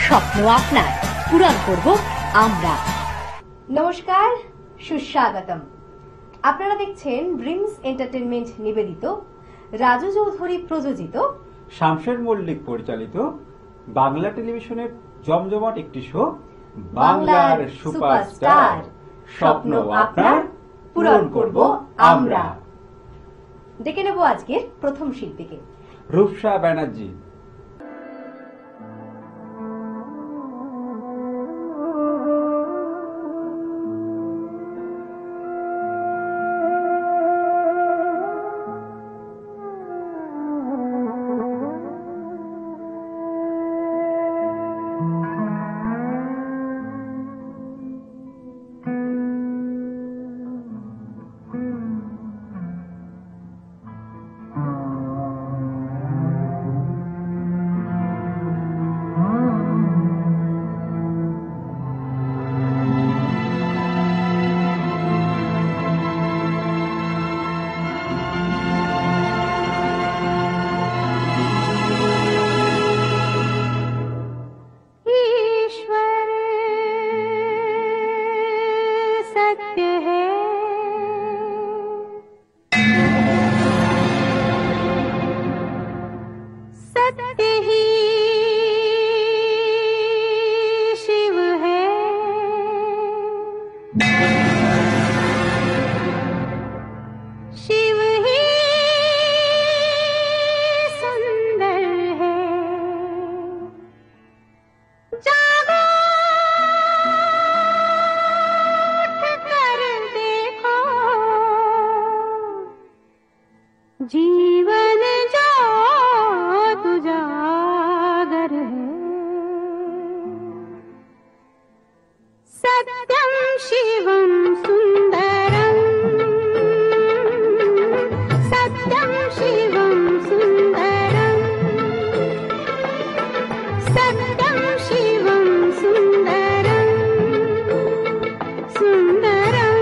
স্বপ্ন আপনার, পূরণ করব আমরা। নমস্কার, সুস্বাগতম। আপনারা দেখছেন ড্রিমস এন্টারটেনমেন্ট নিবেদিত, রাজু চৌধুরী প্রযোজিত, শামশের মল্লিক পরিচালিত বাংলা টেলিভিশনের জমজমাট একটি শো বাংলার সুপারস্টার, স্বপ্ন আপনার, পূরণ করব আমরা। ডেকে নেব আজকের প্রথম শিল্পীকে, রূপসা ব্যানার্জি। जीवन जो तुजागर है, सत्यम शिवम सुंदरम, सत्यम शिवम सुंदरम, सत्यम शिवम सुंदरम, सुंदरम।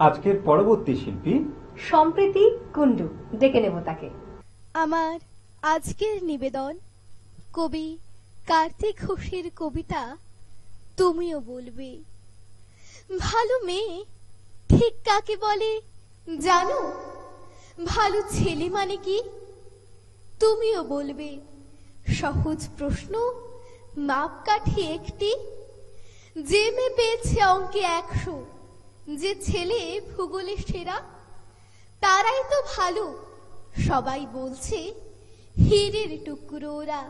আজকের পরবর্তী শিল্পী সম্প্রীতি কুণ্ডু, ডেকে নেব তাকে। আমার আজকের নিবেদন কবি কার্তিক ঘোষের কবিতা তুমিও বলবে। ভালো মেয়ে ঠিক কাকে বলে জানো? ভালো ছেলে মানে কি তুমিও বলবে। সহজ প্রশ্ন, মাপকাঠি একটি। যে মেয়ে পেয়েছে অঙ্কে 100, যে ছেলে ভূগোলে সেরা, তারাই তো ভালো। সবাই বলছে হীরের টুকরো ওরা।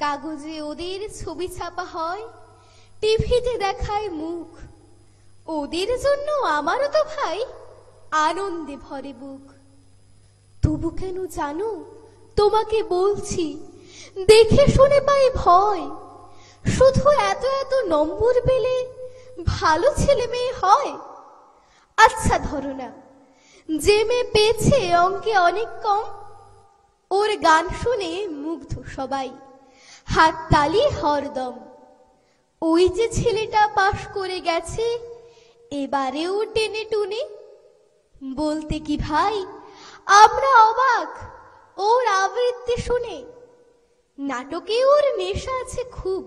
কাগজে ওদের ছবি ছাপা হয়, টিভিতে দেখায় মুখ। ওদের জন্য আমারও তো ভাই আনন্দে ভরে বুক। তবু কেন জানো তোমাকে বলছি, দেখে শুনে পাই ভয়। শুধু এত এত নম্বর পেলে ভালো ছেলে মেয়ে হয়? আচ্ছা ধরো না, যে মেয়ে পেয়েছে অঙ্কে অনেক কম, ওর গান শুনে মুগ্ধ সবাই, হাততালি হরদম। ওই যে ছেলেটা পাশ করে গেছে, এবারেও টেনে টুনে। বলতে কি ভাই আমরা অবাক ওর আবৃত্তি শুনে। নাটকে ওর নেশা আছে খুব,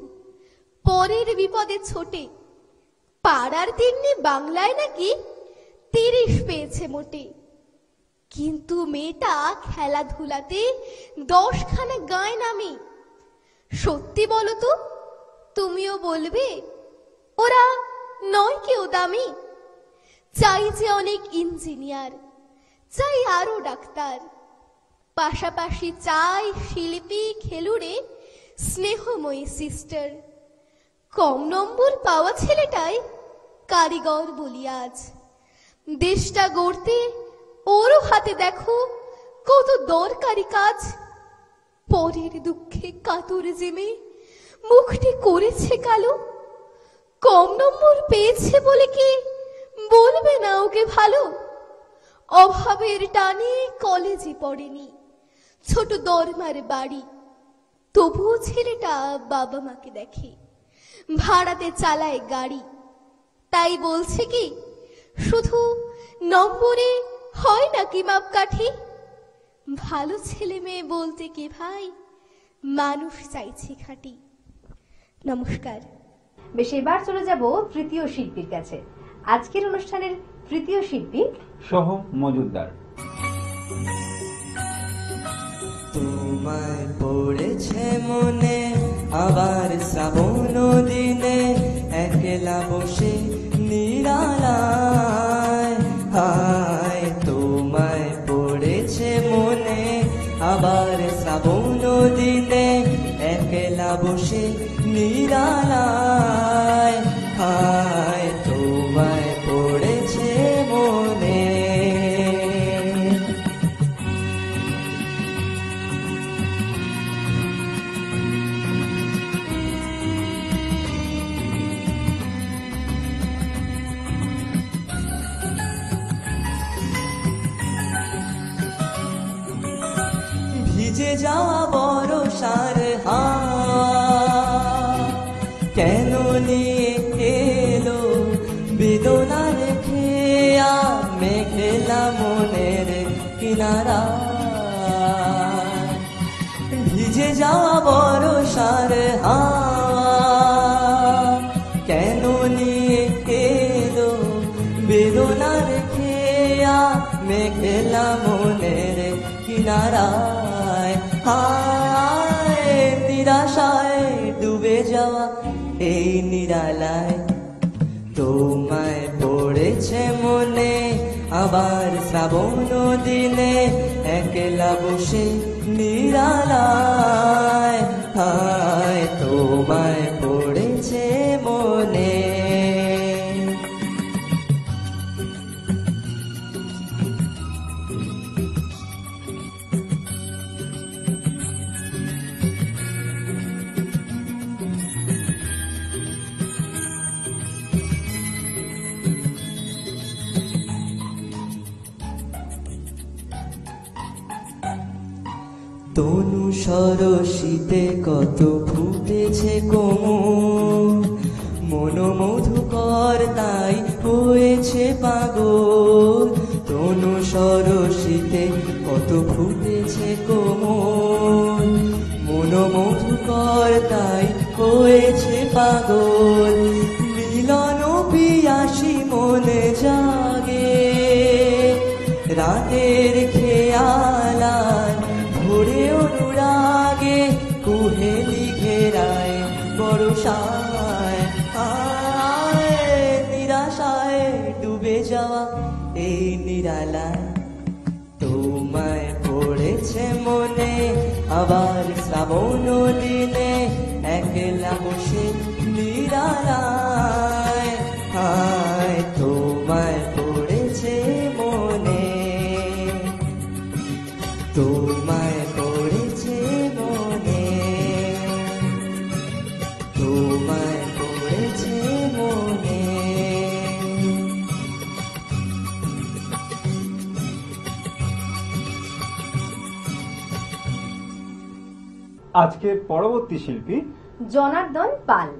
পরের বিপদে ছোটে। পাড়ার তিন্নি বাংলায় নাকি 30 পেয়েছে মোটে। কিন্তু মেয়েটা খেলাধুলাতে 10খানা গায় নামি। সত্যি বলো তো, তুমিও বলবে ওরা নয় কেউ দামি? চাই যে অনেক ইঞ্জিনিয়ার, চাই আরো ডাক্তার, পাশাপাশি চাই শিল্পী, খেলুড়ে, স্নেহময়ী সিস্টার। কম নম্বর পাওয়া ছেলেটাই কারিগর বলি আজ। দেশটা গড়তে ওরও হাতে দেখো কত দরকারি কাজ। পরের দুঃখে কাতর জেমে মুখটি করেছে কালো। কম নম্বর পেয়েছে বলে কি বলবে না ওকে ভালো? অভাবের টানে কলেজে পড়েনি, ছোট দরমার বাড়ি। তবুও ছেলেটা বাবা মাকে দেখে, ভাড়াতে চালায় গাড়ি। তাই বলছে কি শুধু নম্বরে হয় নাকি মাপকাঠি? ভালো ছেলে মেয়ে বলতে কি ভাই মানুষ চাইছে খাঁটি। নমস্কার। বেশ, এবার চলে যাব তৃতীয় শিল্পীর কাছে। আজকের অনুষ্ঠানের তৃতীয় শিল্পী সোহম মজুমদার। তোমায় পড়েছে মনে আবার শ্রাবণ দিনে, একলা বসে নিরালায়। হায় তোমায় পড়েছে মনে আবার শ্রাবণ দিনে, একলা বসে নিরালায়। হায় তোমায় পড়েছে মনে। ভিজে যাওয়া বরষার হাওয়া কেন নিয়ে এলো বেদনার খেয়া, মেঘলা মনের কিনারা। ভিজে যাওয়া বরষার হাওয়া কেন নিয়ে এলো বেদনার খেয়া, মেঘলা মনের কিনারায়। হায় নিরাশায় ডুবে যাওয়া এই নিরালায়, তোমায় পড়েছে মনে আবার শ্রাবণ দিনে, একলা বসে নিরালায়। হায় তোমায় পড়েছে মনে। তনু সরসিতে কত ফুটেছে কোমল, মনোমধুকর তাই হয়েছে পাগল, তনু সরসিতে কত ফুটেছে কোমল, মনোমধুকর তাই হয়েছে পাগল, মিলন পিয়াসী মনে জাগে, রাতের খেয়ালায় ভোরে অনুরাগে, কুহেলি ঘেরায় বরষায়, নিরাশায় ডুবে যাওয়া এই নিরালায়, তোমায় পড়েছে মনে আবার শ্রাবণ দিনে, একলা বসে নিরালায়, তোমায় পড়েছে মনে, তোমায় পড়েছে মনে, তোমায় পড়েছে মনে। আজকের পরবর্তী শিল্পী জনার্দন পাল।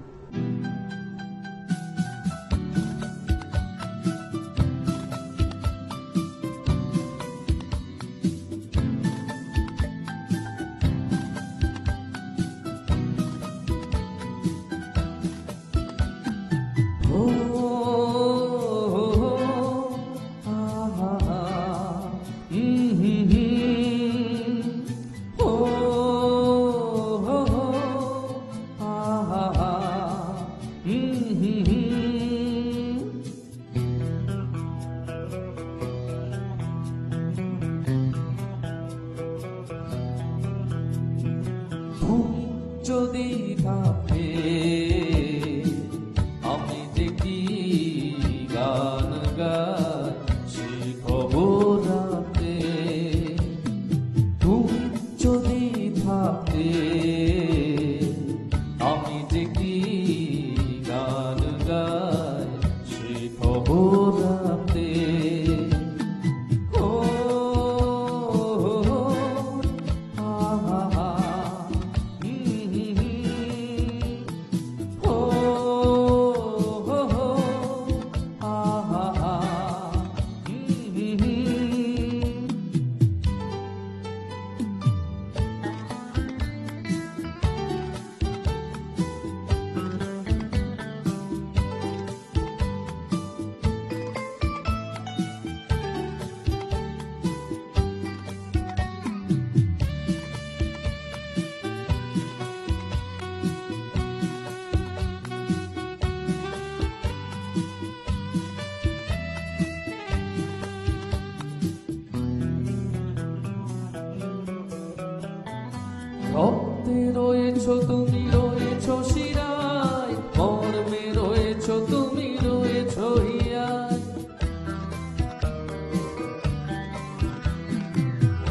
যদি থাকে আমি যে কি গান গাই সে খবর রাখতে, তুমি যদি থাকে আমি যে কি গান গাই সে খবর রাখতে, রক্তে রয়েছ তুমি, রয়েছ শিরায়, মর্মে রয়েছ তুমি, রয়েছ হিয়ায়,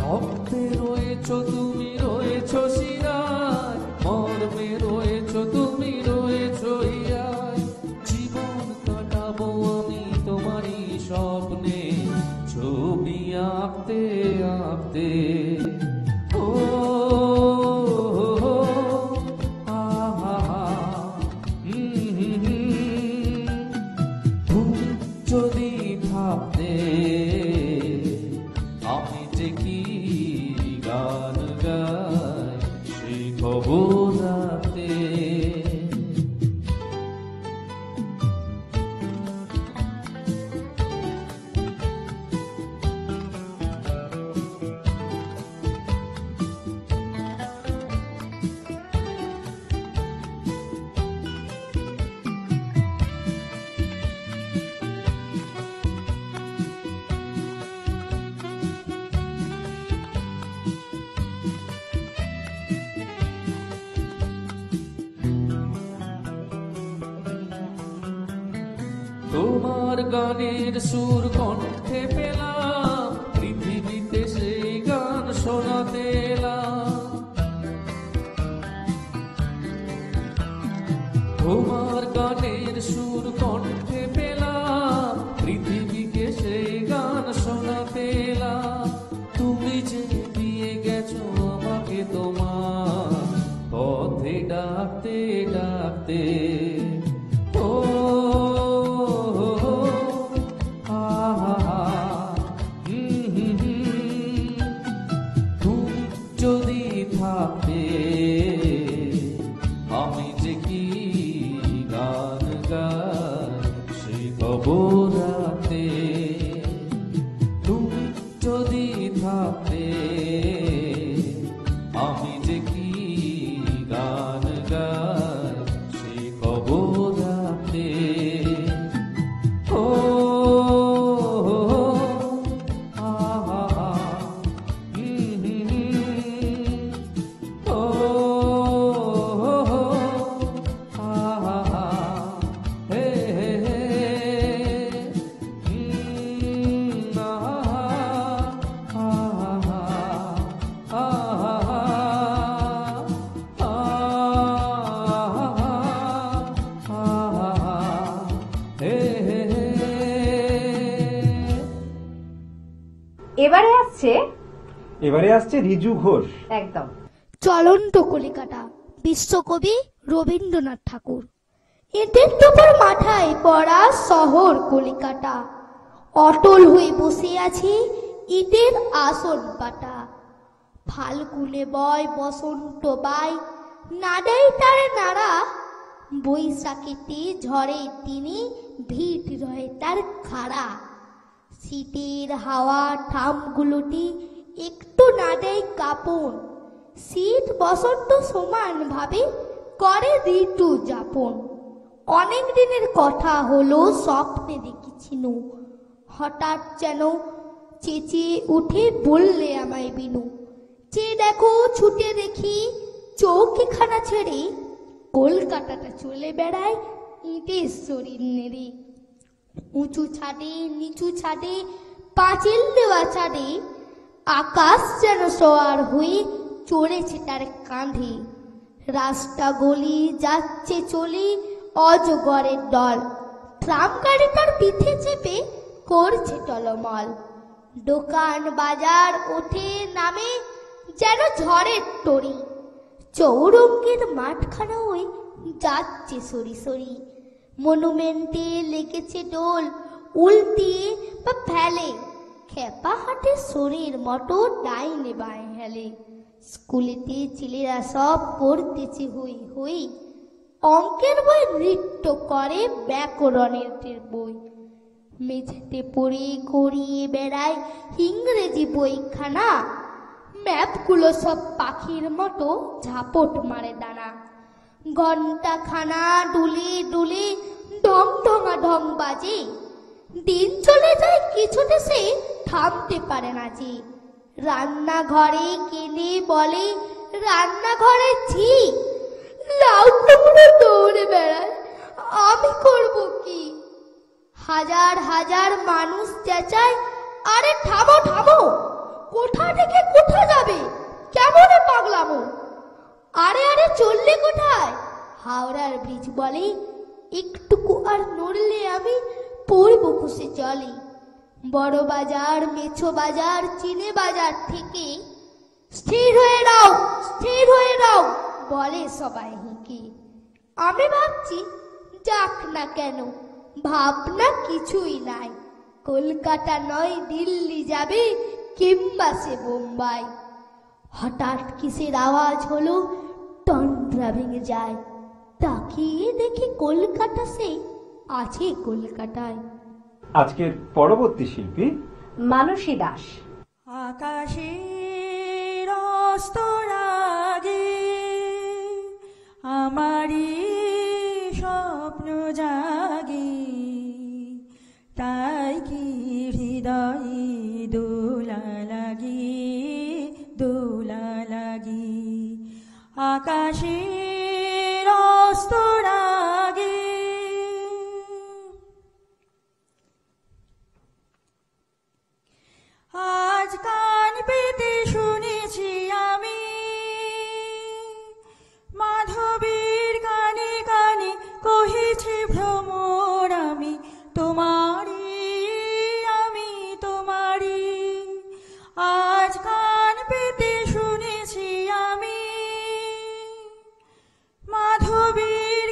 রক্তে রয়েছ তুমি, রয়েছ শিরায়, মর্মে রয়েছ তুমি, রয়েছ হিয়ায়, জীবন কাটাবো আমি তোমারই স্বপ্নে, ছবি আঁকতে আঁকতে, যদি ভাবতে আমি যে কি গান গাই সে খবর রাখতে, তোমার গানের সুর কণ্ঠে পেলাম, পৃথিবীতে সেই গান শোনাতে এলাম, তোমার গানের সুর কণ্ঠে পেলাম, পৃথিবীকে সেই গান শোনাতে এলাম, তুমি যে দিয়ে গেছো আমাকে তোমার পথে ডাকতে ডাকতে, ও তুমি যদি থাকতে আমি যে কি গান গাই সেই খবর রাতে। তুমি যদি থাকতে আমি যে কি গান গাই সেই খবর রাতে। ও এবারে আসছে রিজু ঘোষ। একদম চলন্ত কলিকাতা বিশ্বকবি রবীন্দ্রনাথ ঠাকুর। এদের তোপর মাথায় পড়া শহর কলিকাতা, অটল হয়ে বসে আছে ইটের আসন পাতা। ফাল্গুনে বয় বসন্ত বাই, নাড়াই তার নাড়া। বৈশাখীতে ঝড়ে তিনি ভিট রয়ে তার খাড়া। শীতের হাওয়া থামগুলোটি একটু নাড়াই কাঁপন। শীত বসন্ত সমান ভাবে করে ঋতু যাপন। অনেক দিনের কথা হলো স্বপ্নে দেখেছিল, হঠাৎ যেন চেঁচিয়ে উঠে বললে আমায় বিনু, চেয়ে দেখো ছুটে দেখি চৌকিখানা ছেড়ে কলকাতাটা চলে বেড়ায় ইটের শরীর নেড়ে। উঁচু ছাদে নিচু ছাদে পাঁচিল দেওয়া ছাদে, আকাশ যেন সওয়ার হয়ে চড়েছে তার কাঁধে। রাস্তা গলি যাচ্ছে চলে অজগরের দল, ট্রাম গাড়ি তার পিঠে চেপে করছে টলমল। দোকান বাজার ওঠে নামে যেন ঝড়ের তরি, চৌরঙ্গের মাঠখানা ওই যাচ্ছে সরি সরি। মনুমেন্টে লেগেছে ডোল, উল্টিয়ে বা ফেলে, খেপা হাটে শরীর মতো ডাইনে বাঁয়ে হেলে। স্কুলেতে ছেলেরা সব পড়তেছে হই হই, অঙ্কের বই নৃত্য করে ব্যাকরণের বই। মেঝেতে পড়ে গড়িয়ে বেড়ায় ইংরেজি বইখানা, ম্যাপগুলো সব পাখির মতো ঝাপট মারে দানা। ঘন্টাখানা ডুলে ডুলে ঢং ঢঙা ঢং বাজে, দিন চলে যায় কিছুতে সে থামতে পারে না যে। রান্নাঘরে কেনে বলে রান্নাঘরে ঝি, লাউ কুমড়ো দৌড়ে বেড়ায় আমি করব কি। হাজার হাজার মানুষ চেঁচায়, আরে থামো থামো, কোথা থেকে কোথা যাবে কেমন পাগলামো। আরে আরে চললে কোথায়? হাওড়ার ব্রিজ বলে একটুকু আর নড়লে আমি পড়ব খুশি জলে। বড় বাজার মেছো বাজার চিনে বাজার থেকে স্থির হয়ে রাও স্থির হয়ে রাও বলে সবাই হেঁকে। আমি ভাবছি যাক না কেন, ভাবনা কিছুই নাই। কলকাতা নয় দিল্লি যাবে কিংবা সে বোম্বাই। হঠাৎ কিসের আওয়াজ হলো, তন্দ্রা ভেঙে যায়। তাকিয়ে দেখি কলকাতা সে আছে কলকাতায়। আজকের পরবর্তী শিল্পী মানসী দাস। আকাশের অস্তরাগে আমারই স্বপ্ন জাগে, তাই কি হৃদয়ে দোলা লাগি দোলা লাগি। আকাশের অস্তরাগে আজ কান পেতে শুনেছি আমি মাধবীর কানে কানে কহেছে ভ্রমর আমি তোমারি আমি তোমারি। আজ কান পেতে শুনেছি আমি মাধবীর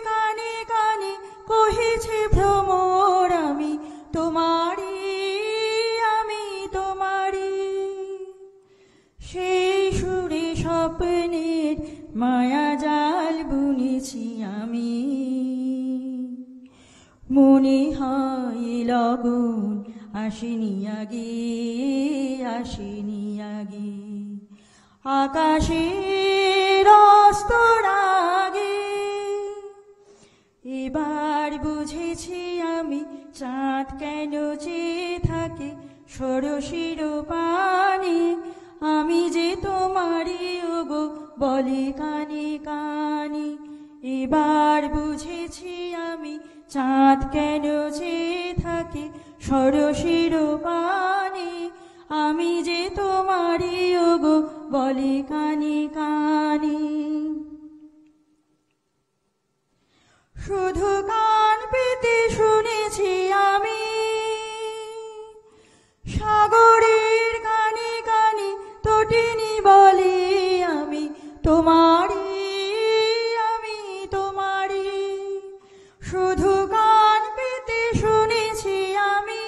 স্বপ্নের মায়া জাল বুনেছি আমি, মনে হয় লগন আসেনি আগে, আসেনি আগে, আকাশের অস্তর আগে। এবার বুঝেছি আমি চাঁদ কেন চেয়ে থাকে ষোড়শীর পানে, আমি যে তোমারই ওগো বলে কানে কানে। এবার বুঝেছি আমি চাঁদ কেন চেয়ে থাকে ষোড়শীর পানে, আমি যে তোমারই ওগো বলে কানে কানে। শুধু কান পেতে শুনেছি আমি সাগরের কানে কানে তটিনী বলে আমি তোমারই, আমি তোমারই। শুধু কান পেতে শুনেছি আমি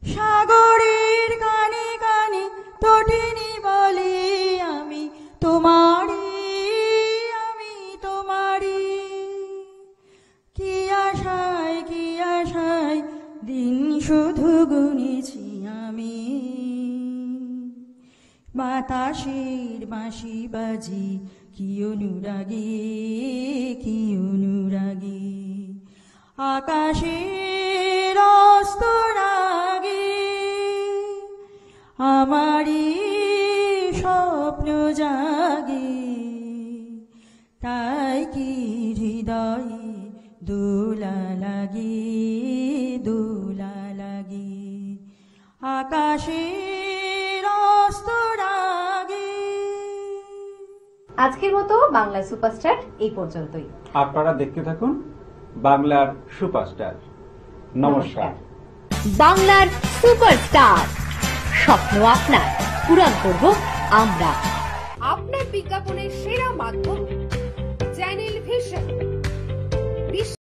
সাগরের কানে কানে তটিনী বলে আমি তোমারই, আমি তোমারই। কি আশায়, কি আশায় দিন শুধু গুনেছি আমি, বাতাসের বাঁশি বাজি কি অনুরাগে, কি অনুরাগে, আকাশের অস্তর আগে আমারই স্বপ্ন জাগে। তাই কি হৃদয়ে দোলা লাগে, দোলা লাগে, আকাশের অস্তর আগে। আজকের মতো বাংলা সুপারস্টার এই পর্যন্তই। আপনারা দেখতে থাকুন বাংলার সুপারস্টার। নমস্কার। বাংলার সুপারস্টার, স্বপ্ন আপনার, পূরণ করব আমরা। আপনার বিজ্ঞাপনের সেরা মাধ্যম চ্যানেল ভিশন।